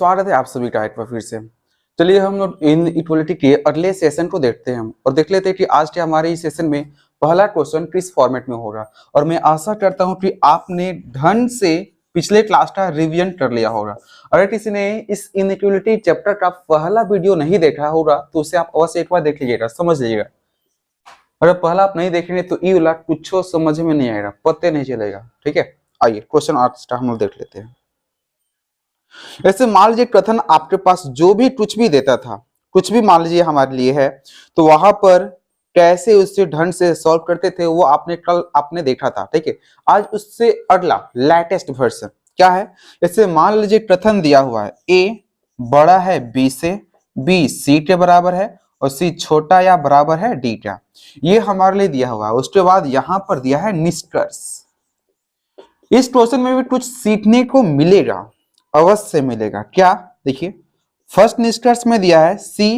स्वागत है आप सभी का एक बार फिर से। चलिए हम लोग इन इक्वलिटी के अगले सेशन को देखते हैं और देख लेते हैं कि आज के हमारे इस सेशन में पहला क्वेश्चन किस फॉर्मेट में होगा। और मैं आशा करता हूं कि आपने ढंग से पिछले क्लास का रिवीजन कर लिया होगा। अगर किसी ने इस इनइक्वलिटी चैप्टर का पहला वीडियो नहीं देखा होगा तो उसे आप अवश्य एक बार देख लीजिएगा, समझ लीजिएगा। अगर पहला आप नहीं देखेंगे तो ये वाला कुछ समझ में नहीं आएगा, पते नहीं चलेगा। ठीक है, आइए क्वेश्चन आज हम लोग देख लेते हैं। ऐसे मान लीजिए कथन आपके पास जो भी कुछ भी देता था, कुछ भी मान लीजिए हमारे लिए है, तो वहां पर कैसे उससे ढंग से सॉल्व करते थे वो आपने देखा था। ठीक है, आज उससे अगला लेटेस्ट वर्जन क्या है। ऐसे मान लीजिए कथन दिया हुआ है ए बड़ा है बी से, बी सी के बराबर है और सी छोटा या बराबर है डी का। ये हमारे लिए दिया हुआ है। उसके बाद यहां पर दिया है निष्कर्ष। इस क्वेश्चन में भी कुछ सीखने को मिलेगा, अवश्य मिलेगा। क्या देखिए, फर्स्ट निष्कर्ष में दिया है C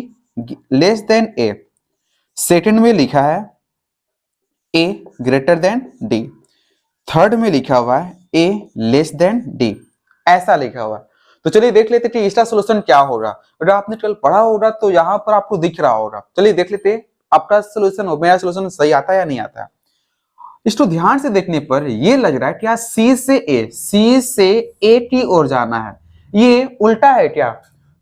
less than A, second में लिखा है A greater than D, third में लिखा हुआ है A लेस देन D, ऐसा लिखा हुआ है। तो चलिए देख लेते कि इसका सोल्यूशन क्या होगा। अगर आपने कल पढ़ा होगा तो यहां पर आपको दिख रहा होगा। चलिए देख लेते आपका सोल्यूशन, मेरा सोल्यूशन सही आता है या नहीं आता है। इसको ध्यान से देखने पर ये लग रहा है कि सी से ए की ओर जाना है, ये उल्टा है क्या।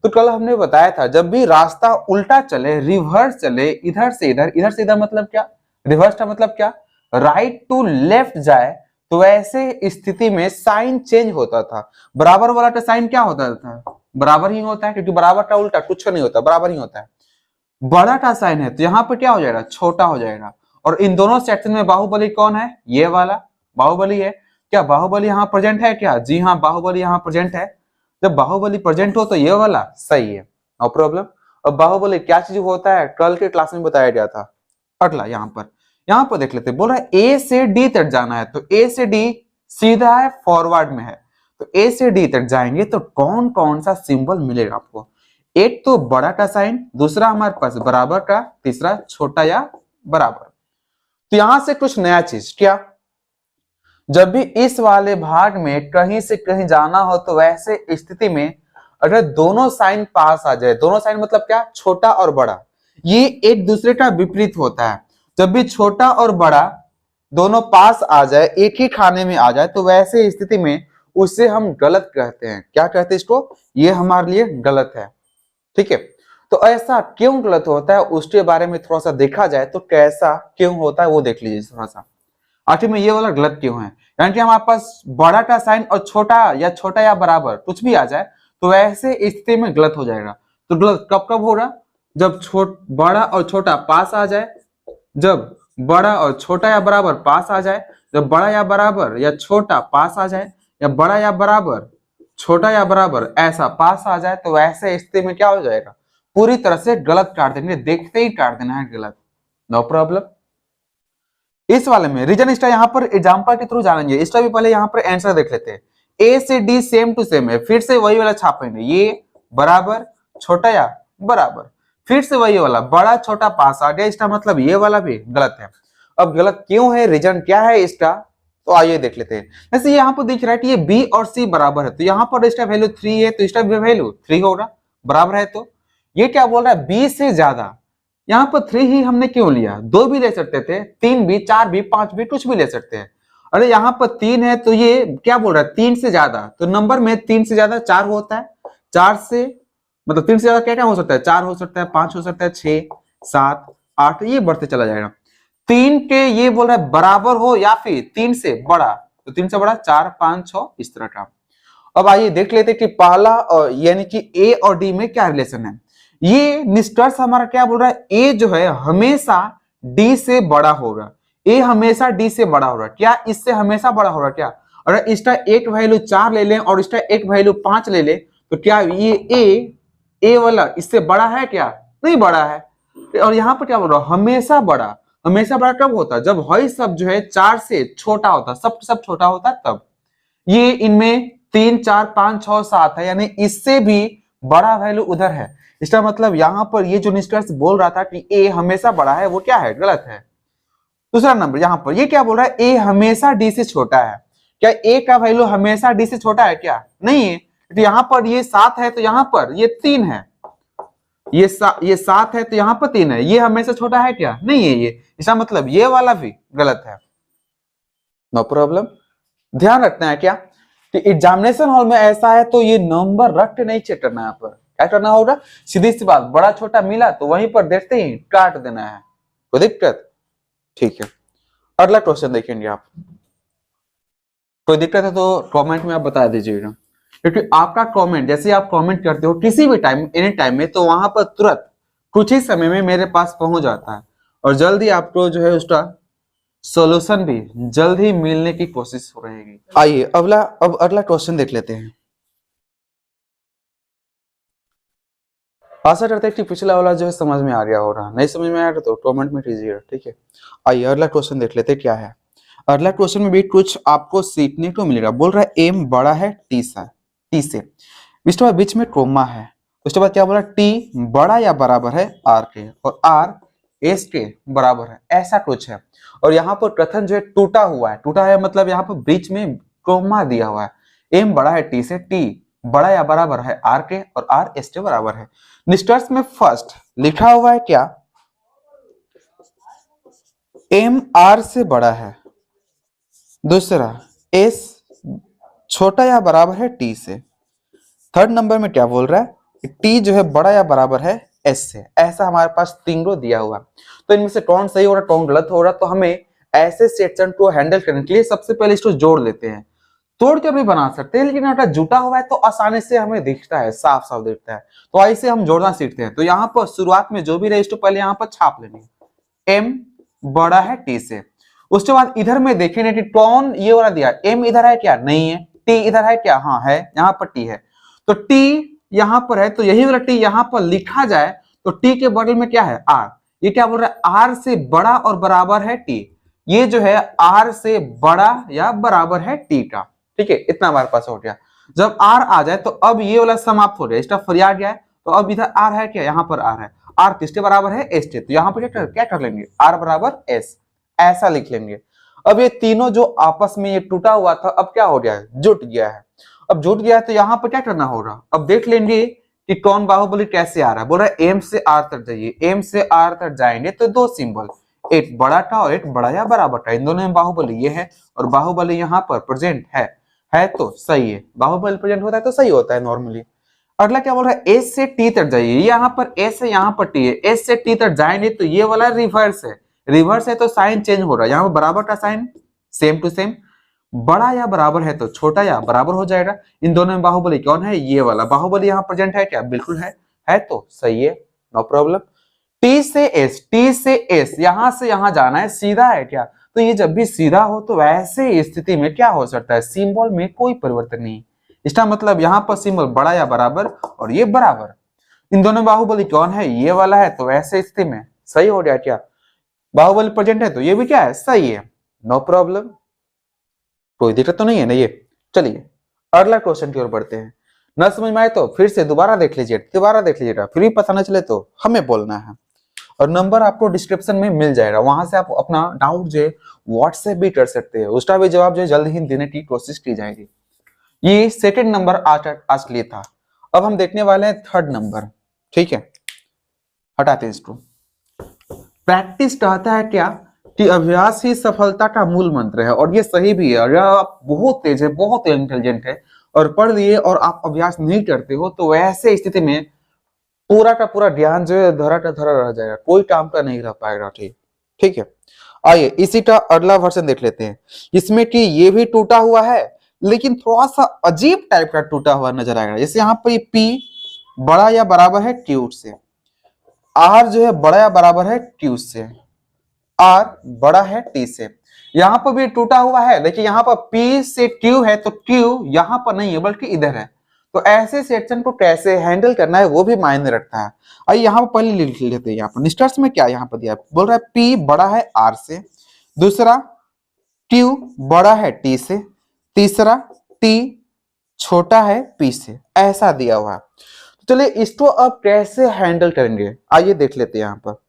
तो कल हमने बताया था जब भी रास्ता उल्टा चले, रिवर्स चले, इधर से इधर मतलब क्या, रिवर्स का मतलब क्या, राइट टू लेफ्ट जाए, तो ऐसे स्थिति में साइन चेंज होता था। बराबर वाला का साइन क्या होता था, बराबर ही होता है, क्योंकि बराबर का उल्टा कुछ नहीं होता, बराबर ही होता है। बड़ा का साइन है तो यहाँ पर क्या हो जाएगा, छोटा हो जाएगा। और इन दोनों सेक्शन में बाहुबली कौन है, ये वाला बाहुबली है। क्या बाहुबली यहाँ प्रेजेंट है क्या, जी हाँ बाहुबली यहाँ प्रेजेंट है। जब बाहुबली प्रेजेंट हो तो ये वाला सही है, नो प्रॉब्लम। अब बाहुबली क्या चीज होता है, कल के क्लास में बताया गया था। अगला यहाँ पर देख लेते, बोल रहा है ए से डी तक जाना है, तो ए से डी सीधा है, फॉरवर्ड में है, तो ए से डी तक जाएंगे तो कौन कौन सा सिंबल मिलेगा आपको। एक तो बड़ा का साइन, दूसरा हमारे पास बराबर का, तीसरा छोटा या बराबर। तो यहां से कुछ नया चीज क्या, जब भी इस वाले भाग में कहीं से कहीं जाना हो तो वैसे स्थिति में अगर दोनों साइन पास आ जाए, दोनों साइन मतलब क्या, छोटा और बड़ा, ये एक दूसरे का विपरीत होता है। जब भी छोटा और बड़ा दोनों पास आ जाए, एक ही खाने में आ जाए, तो वैसे स्थिति में उसे हम गलत कहते हैं। क्या कहते हैं इसको, ये हमारे लिए गलत है। ठीक है, तो ऐसा क्यों गलत होता है उसके बारे में थोड़ा सा देखा जाए, तो कैसा क्यों होता है वो देख लीजिए थोड़ा सा। आखिर में ये वाला गलत क्यों है, यानी कि हमारे पास बड़ा का साइन और छोटा या बराबर कुछ भी आ जाए तो वैसे स्थिति में गलत हो जाएगा। तो गलत कब कब होगा, जब बड़ा और छोटा पास आ जाए, जब बड़ा और छोटा या बराबर पास आ जाए, जब बड़ा या बराबर या छोटा पास आ जाए, या बड़ा या बराबर छोटा या बराबर ऐसा पास आ जाए, तो वैसे स्थिति में क्या हो जाएगा, पूरी तरह से गलत काट देंगे, देखते ही काट देना है गलत, नो प्रॉब्लम। इस वाले में रीजन इसका यहाँ पर एग्जांपल के थ्रू जानेंगे। इसका भी पहले यहाँ पर आंसर देख लेते हैं। ए से डी सेम टू सेम है, फिर से वही वाला छापेंगे, ये बराबर छोटा या बराबर, फिर से वही वाला बड़ा छोटा पास आ गया, इसका मतलब ये वाला भी गलत है। अब गलत क्यों है, रीजन क्या है इसका, तो आइए देख लेते हैं। जैसे यहाँ पर दिख रहा है कि ये बी और सी बराबर है, तो यहाँ पर इसका वैल्यू 3 है, तो इसका भी वैल्यू 3 होगा, बराबर है। तो ये क्या बोल रहा है, बी से ज्यादा, यहाँ पर 3 ही हमने क्यों लिया, 2 भी ले सकते थे, 3 भी, 4 भी, 5 भी, कुछ भी ले सकते हैं। अरे यहाँ पर 3 है तो ये क्या बोल रहा है, 3 से ज्यादा, तो नंबर में 3 से ज्यादा 4 होता है, 4 से मतलब 3 से ज्यादा क्या क्या हो सकता है, 4 हो सकता है, 5 हो सकता है, 6, 7, 8, ये बढ़ते चला जाएगा। 3 के ये बोल रहा है बराबर हो या फिर 3 से बड़ा, तो 3 से बड़ा 4, 5, 6 इस तरह का। अब आइए देख लेते कि पहला यानी कि ए और डी में क्या रिलेशन है। ये निष्कर्ष हमारा क्या बोल रहा है, ए जो है हमेशा डी से बड़ा होगा, ए हमेशा डी से बड़ा होगा। क्या इससे हमेशा बड़ा होगा क्या, अगर इसका एक वैल्यू 4 ले लें और इसका एक वैल्यू 5 ले लें, तो क्या ये ए वाला इससे बड़ा है क्या, नहीं बड़ा है। और यहाँ पर क्या बोल रहा है, हमेशा बड़ा। हमेशा बड़ा कब होता है, जब हर सब जो है 4 से छोटा होता, सब छोटा होता तब। ये इनमें 3, 4, 5, 6, 7 है, यानी इससे भी बड़ा वैल्यू उधर है। इसका मतलब यहाँ पर ये जो निष्कर्ष बोल रहा था कि ए हमेशा बड़ा है, वो क्या है, गलत है। दूसरा नंबर यहाँ पर ये क्या बोल रहा है, ए हमेशा डी से छोटा है। क्या ए का वैल्यू हमेशा डी से छोटा है क्या, नहीं है। तो यहाँ पर ये 7 है तो यहाँ पर ये 3 है, ये 7 है तो यहाँ पर 3 है, ये हमेशा छोटा है क्या? नहीं है ये, इसका मतलब ये वाला भी गलत है। No problem. ध्यान रखना है क्या कि एग्जामिनेशन हॉल में ऐसा है तो ये नंबर रख के नहीं चेक करना है, यहाँ पर क्या करना होगा, सीधी सी बात, बड़ा छोटा मिला तो वहीं पर देखते ही काट देना है, कोई दिक्कत? ठीक है, अगला क्वेश्चन देखेंगे आप। कोई दिक्कत है तो कमेंट में आप बता दीजिएगा, क्योंकि आपका कमेंट, जैसे आप कमेंट करते हो किसी भी टाइम, एनी टाइम में, तो वहां पर तुरंत कुछ ही समय में मेरे पास पहुंच जाता है और जल्दी आपको जो है उसका सॉल्यूशन भी जल्द ही मिलने की कोशिश हो रहेगी। आइए अब अगला क्वेश्चन देख लेते हैं। आशा करते हैं कि पिछला वाला जो है समझ में आ गया हो रहा, नहीं समझ में आया तो कमेंट में कीजिएगा, ठीक है। आइए अगला क्वेश्चन देख लेते हैं क्या है। अगला क्वेश्चन में भी कुछ आपको सीखने को मिलेगा। बोल रहा है एम बड़ा है टी से, इसके बाद बीच में कोमा है, उसके बाद क्या बोला, टी बड़ा या बराबर है आर के और आर एस के बराबर है, ऐसा कुछ है। और यहाँ पर कथन जो है टूटा है मतलब यहाँ पर बीच में कोमा दिया हुआ है। एम बड़ा है टी से, टी बड़ा या बराबर है आर के और आर एस के बराबर है। निष्कर्ष में फर्स्ट लिखा हुआ है क्या, एम आर से बड़ा है, दूसरा एस छोटा या बराबर है टी से, थर्ड नंबर में क्या बोल रहा है, टी जो है बड़ा या बराबर है एस से। ऐसा हमारे पास तीनों दिया हुआ, तो इनमें से कौन सही हो रहा कौन गलत हो रहा, तो हमें ऐसे सेक्शन को हैंडल करने के लिए सबसे पहले इसको जोड़ लेते हैं। तोड़ के भी बना सकते हैं, लेकिन अगर जुटा हुआ है तो आसानी से हमें दिखता है, साफ साफ दिखता है, तो ऐसे हम जोड़ना सीखते हैं। तो यहाँ पर शुरुआत में जो भी रहे इसको पहले यहाँ पर छाप लेंगे, एम बड़ा है टी से। उसके बाद इधर में देखेंगे कि कौन ये वाला दिया, एम इधर है क्या, नहीं है, टी इधर है क्या, हाँ है, यहाँ पर टी है, तो टी यहाँ पर है, तो यही वाला टी यहाँ पर लिखा जाए तो टी के बगल में क्या है, आर। ये क्या बोल रहा है, आर से बड़ा और बराबर है टी, ये जो है आर से बड़ा या बराबर है टी का, ठीक है। इतना हमारे पास हो गया। जब आर आ जाए तो अब ये वाला समाप्त हो गया, इसका फरियाद गया है, तो अब इधर आर है क्या, यहाँ पर आर है, आर किसके बराबर है, एस के, तो यहाँ पर क्या कर लेंगे, आर बराबर एस, ऐसा लिख लेंगे। अब ये तीनों जो आपस में ये टूटा हुआ था अब क्या हो गया है, जुट गया है। अब जुट गया है तो यहाँ पर क्या करना होगा, अब देख लेंगे कि कौन बाहुबली कैसे आ रहा है। बोल रहा है एम से आर तक जाइए, एम से आर तक जाएंगे तो दो सिंबल, एक बड़ा था और एक बड़ा या बराबर था, इन दोनों में बाहुबली ये है और बाहुबली यहाँ पर प्रेजेंट है तो सही है, बाहुबली प्रेजेंट होता है तो सही होता है नॉर्मली। अगला क्या बोल रहा है, एस से टी तक जाइए, यहाँ पर एस है यहाँ पर टी है, एस से टी तक जाएंगे तो ये वाला रिवर्स है तो साइन चेंज हो रहा है, यहाँ पर बराबर का साइन सेम टू सेम, बड़ा या बराबर है तो छोटा या बराबर हो जाएगा। इन दोनों में बाहुबली कौन है, ये वाला बाहुबली यहाँ प्रेजेंट है क्या, बिल्कुल है तो सही है, नो प्रॉब्लम। टी से एस यहां से यहां जाना है, सीधा है क्या, तो ये जब भी सीधा हो तो ऐसे स्थिति में क्या हो सकता है, सिंबल में कोई परिवर्तन नहीं। इसका मतलब यहाँ पर सिंबल बड़ा या बराबर और ये बराबर, इन दोनों बाहुबली कौन है, ये वाला है, तो ऐसे स्थिति में सही हो गया क्या, बाहुबली प्रेजेंट है तो ये भी क्या है, सही है, नो प्रॉब्लम, कोई दिक्कत तो नहीं है ना ये। चलिए अगला क्वेश्चन की ओर बढ़ते हैं। न समझ में आए तो फिर से दोबारा देख लीजिएगा, फिर भी पता न चले तो हमें बोलना है, और नंबर आपको डिस्क्रिप्शन में मिल जाएगा, वहां से आप अपना डाउट जो है व्हाट्सएप भी कर सकते हैं, उसका भी जवाब जो है जल्द ही देने की कोशिश की जाएगी। ये सेकंड नंबर आज के लिए था। अब हम देखने वाले हैं थर्ड नंबर, ठीक है, हटाते हैं इसको। प्रैक्टिस कहता है क्या कि अभ्यास ही सफलता का मूल मंत्र है, और ये सही भी है। अगर आप बहुत तेज है, बहुत इंटेलिजेंट है और पढ़ लिए और आप अभ्यास नहीं करते हो तो वैसे स्थिति में पूरा का पूरा ज्ञान जो है धरा का धरा रह जाएगा, कोई काम का नहीं रह पाएगा, ठीक है। आइए इसी का अगला वर्जन देख लेते हैं, इसमें कि ये भी टूटा हुआ है लेकिन थोड़ा सा अजीब टाइप का टूटा हुआ नजर आएगा। जैसे यहाँ पर पी बड़ा या बराबर है क्यू से, आर जो है बड़ा या बराबर है क्यू से, आर बड़ा है टी से, यहाँ पर भी टूटा हुआ है। देखिए यहाँ पर P से Q है तो Q यहाँ पर नहीं है बल्कि इधर है, तो ऐसे सेक्शन को कैसे हैंडल करना है वो भी मायने रखता है। आइए यहाँ पर पहले लिख लेते हैं, यहाँ पर निष्कर्ष में क्या यहाँ पर दिया, बोल रहा है P बड़ा है R से, दूसरा Q बड़ा है T से, तीसरा T छोटा है P से, ऐसा दिया हुआ है। तो चलिए इसको अब कैसे हैंडल करेंगे, आइए देख लेते हैं। यहाँ पर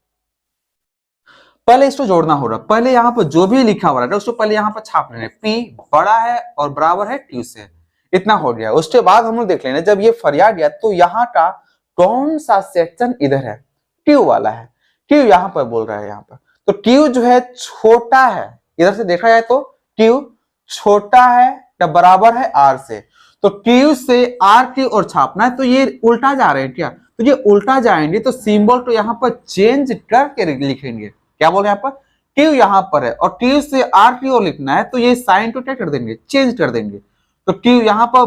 पहले इसको जोड़ना होगा, पहले यहाँ पर जो भी लिखा हुआ है उसको पहले यहाँ पर छाप लेना है, P बड़ा है और बराबर है Q से, इतना हो गया। उसके बाद हम लोग देख लेना जब ये फरियाद गया तो यहाँ का कौन सा सेक्शन इधर है, क्यू वाला है। क्यू यहाँ पर बोल रहा है, यहाँ पर तो क्यू जो है छोटा है, इधर से देखा जाए तो क्यू छोटा है या बराबर है आर से, तो क्यू से आर की ओर छापना है, तो ये उल्टा जा रहे हैं क्या, तो ये उल्टा जाएंगे तो सिंबल तो यहाँ पर चेंज करके लिखेंगे। क्या बोल रहे हैं यहाँ पर, क्यू यहाँ पर है और क्यू से आर की ओर लिखना है, तो ये साइन को क्या कर देंगे, चेंज कर देंगे। तो क्यू यहाँ पर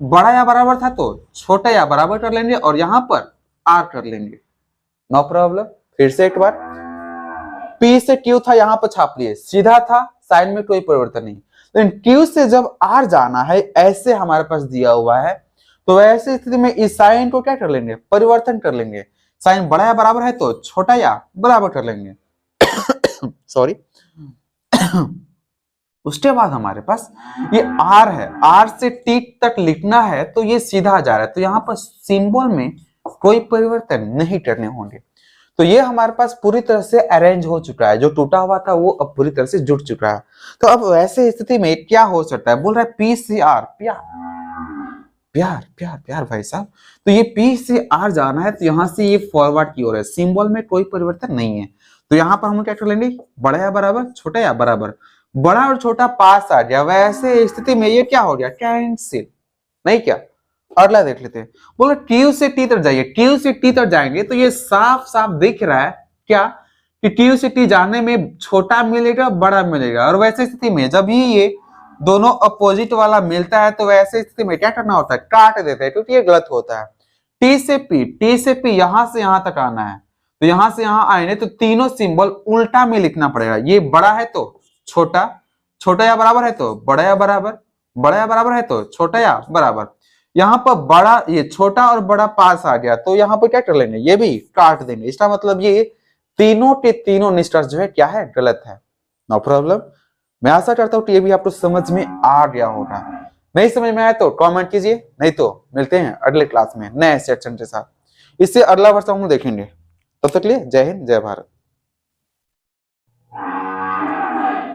बड़ा या बराबर था तो छोटा या बराबर कर लेंगे और यहाँ पर आर कर लेंगे, नो प्रॉब्लम। फिर से एक बार, P से Q था यहाँ पर छाप लिए, सीधा था, साइन में कोई परिवर्तन नहीं। लेकिन Q से जब R जाना है, ऐसे हमारे पास दिया हुआ है, तो ऐसे स्थिति में इस साइन को क्या कर लेंगे, परिवर्तन कर लेंगे। साइन बड़ा या बराबर है तो छोटा या बराबर कर लेंगे सॉरी उसके बाद हमारे पास ये R है, R से T तक लिखना है, तो ये सीधा जा रहा है, तो यहाँ पर सिंबल में कोई परिवर्तन नहीं करने होंगे। तो ये हमारे पास पूरी तरह से अरेंज हो चुका है, जो टूटा हुआ था वो अब पूरी तरह से जुड़ चुका है। तो अब वैसे स्थिति में क्या हो सकता है, बोल रहा है P से R, प्यार प्यार प्यार प्यार भाई साहब, तो ये P से R जाना है, तो यहाँ से ये फॉरवर्ड की ओर है, सिंबल में कोई परिवर्तन नहीं है। तो यहाँ पर हम क्या कर लेंगे, बड़ा या बराबर, छोटा या बराबर, बड़ा और छोटा पास आ गया, वैसे स्थिति में ये क्या हो गया, कैंसिल, नहीं क्या। अगला देख लेते हैं, बोले Q से T तक जाइए, Q से T तक जाएंगे तो ये साफ साफ दिख रहा है क्या कि Q से T जाने में छोटा मिलेगा बड़ा मिलेगा, और वैसे स्थिति में जब ही ये दोनों अपोजिट वाला मिलता है तो वैसे स्थिति में क्या करना होता है, काट देते हैं, क्योंकि ये गलत होता है। T से P यहां से यहां तक आना है, तो यहां से यहां आएंगे तो तीनों सिंबल उल्टा में लिखना पड़ेगा। ये बड़ा है तो छोटा, छोटा या बराबर है तो बड़ा या बराबर, बड़ा या बराबर है तो छोटा या बराबर। यहाँ पर बड़ा, ये छोटा और बड़ा पास आ गया, तो यहाँ पर क्या कर लेंगे, ये भी काट देंगे। इसका मतलब ये तीनों के तीनों निष्कर्ष जो है क्या है, गलत है, नो प्रॉब्लम। मैं आशा करता हूँ कि ये भी आपको समझ में आ गया होगा। नहीं समझ में आया तो कमेंट कीजिए, नहीं तो मिलते हैं अगले क्लास में नए सेक्शन के साथ। इससे अगला वर्ष हम लोग देखेंगे। तब तक लिए जय हिंद जय भारत।